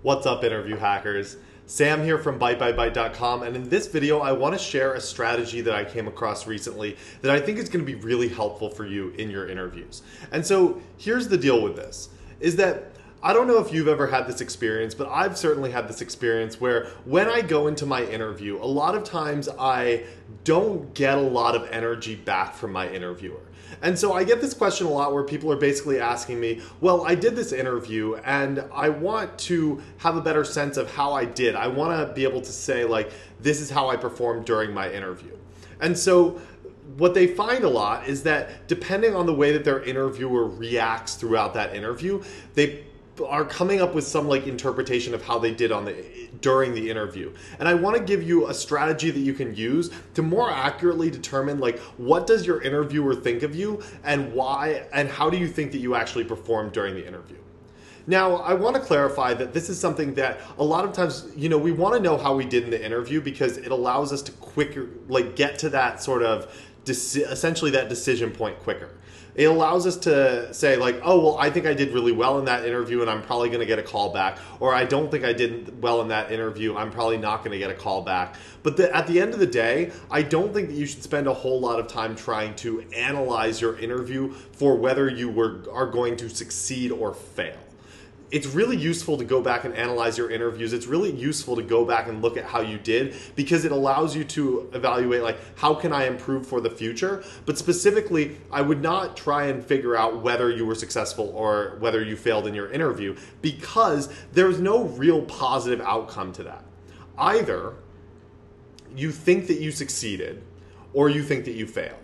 What's up, interview hackers? Sam here from byte.com, and in this video I want to share a strategy that I came across recently that I think is going to be really helpful for you in your interviews. And so here's the deal with this, is that I don't know if you've ever had this experience, but I've certainly had this experience where when I go into my interview, a lot of times I don't get a lot of energy back from my interviewer. And so I get this question a lot where people are basically asking me, well, I did this interview and I want to have a better sense of how I did. I want to be able to say, like, this is how I performed during my interview. And so what they find a lot is that depending on the way that their interviewer reacts throughout that interview, they are coming up with some like interpretation of how they did during the interview. And I want to give you a strategy that you can use to more accurately determine like what does your interviewer think of you and why and how do you think that you actually performed during the interview. Now, I want to clarify that this is something that a lot of times, we want to know how we did in the interview because it allows us to quicker, like get to that sort of essentially that decision point quicker. It allows us to say like, oh, well, I think I did really well in that interview and I'm probably going to get a call back. Or I don't think I did well in that interview. I'm probably not going to get a call back. But at the end of the day, I don't think that you should spend a whole lot of time trying to analyze your interview for whether you are going to succeed or fail. It's really useful to go back and analyze your interviews. It's really useful to go back and look at how you did because it allows you to evaluate like how can I improve for the future. But specifically, I would not try and figure out whether you were successful or whether you failed in your interview because there's no real positive outcome to that. Either you think that you succeeded or you think that you failed.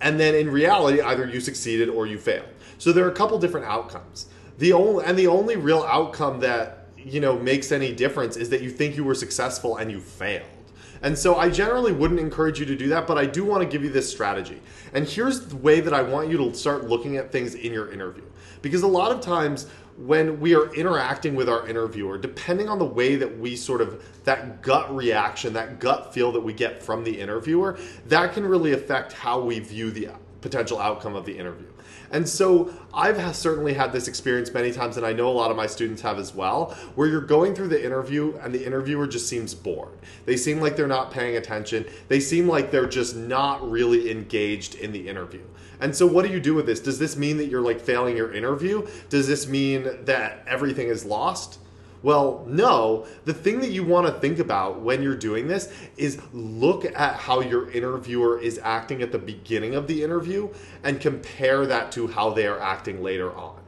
And then in reality, either you succeeded or you failed. So there are a couple different outcomes. The only real outcome that, makes any difference is that you think you were successful and you failed. And so I generally wouldn't encourage you to do that, but I do want to give you this strategy. And here's the way that I want you to start looking at things in your interview. Because a lot of times when we are interacting with our interviewer, depending on the way that we sort of, that gut reaction, that gut feel that we get from the interviewer, that can really affect how we view the potential outcome of the interview. And so I've certainly had this experience many times, and I know a lot of my students have as well, where you're going through the interview and the interviewer just seems bored. They seem like they're not paying attention. They seem like they're just not really engaged in the interview. And so what do you do with this? Does this mean that you're like failing your interview? Does this mean that everything is lost? Well, no. The thing that you want to think about when you're doing this is look at how your interviewer is acting at the beginning of the interview and compare that to how they are acting later on.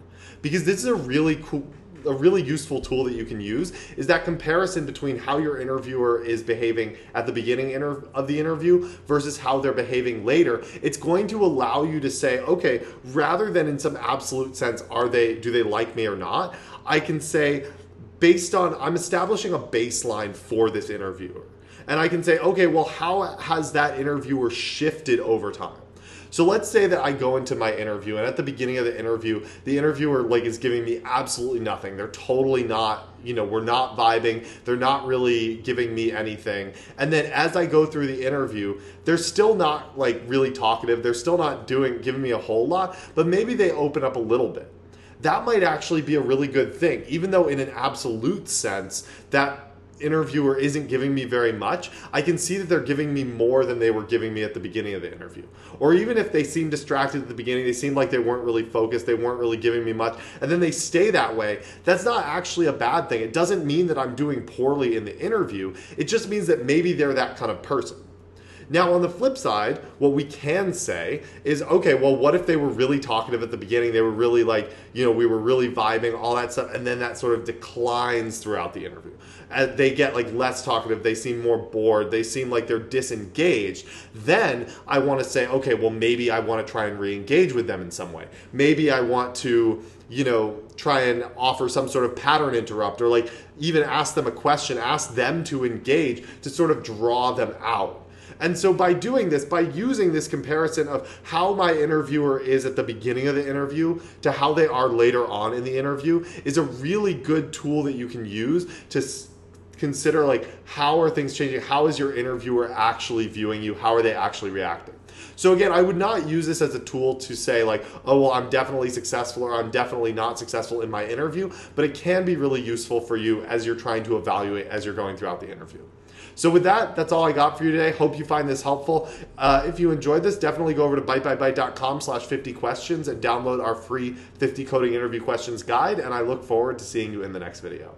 Because this is a really useful tool that you can use is that comparison between how your interviewer is behaving at the beginning of the interview versus how they're behaving later. It's going to allow you to say, okay, rather than in some absolute sense, do they like me or not? I can say, I'm establishing a baseline for this interviewer. And I can say, okay, well, how has that interviewer shifted over time? So let's say that I go into my interview and at the beginning of the interviewer is giving me absolutely nothing. They're totally not, we're not vibing. They're not really giving me anything. And then as I go through the interview, they're still not really talkative. They're still not giving me a whole lot, but maybe they open up a little bit. That might actually be a really good thing, even though in an absolute sense, that interviewer isn't giving me very much. I can see that they're giving me more than they were giving me at the beginning of the interview. Or even if they seem distracted at the beginning, they seem like they weren't really focused, they weren't really giving me much, and then they stay that way, that's not actually a bad thing. It doesn't mean that I'm doing poorly in the interview. It just means that maybe they're that kind of person. Now, on the flip side, what we can say is, okay, well, what if they were really talkative at the beginning? They were really we were really vibing, all that stuff, and then that sort of declines throughout the interview. They get less talkative, they seem more bored, they seem like they're disengaged. Then I want to say, okay, well, maybe I want to try and re-engage with them in some way. Maybe I want to try and offer some sort of pattern interrupt or even ask them a question, ask them to engage to sort of draw them out. And so by doing this, by using this comparison of how my interviewer is at the beginning of the interview to how they are later on in the interview is a really good tool that you can use to consider how are things changing? How is your interviewer actually viewing you? How are they actually reacting? So again, I would not use this as a tool to say like, oh, well, I'm definitely successful or I'm definitely not successful in my interview, but it can be really useful for you as you're trying to evaluate as you're going throughout the interview. So with that, that's all I got for you today. Hope you find this helpful. If you enjoyed this, definitely go over to bytebybyte.com/50 questions and download our free 50 coding interview questions guide. And I look forward to seeing you in the next video.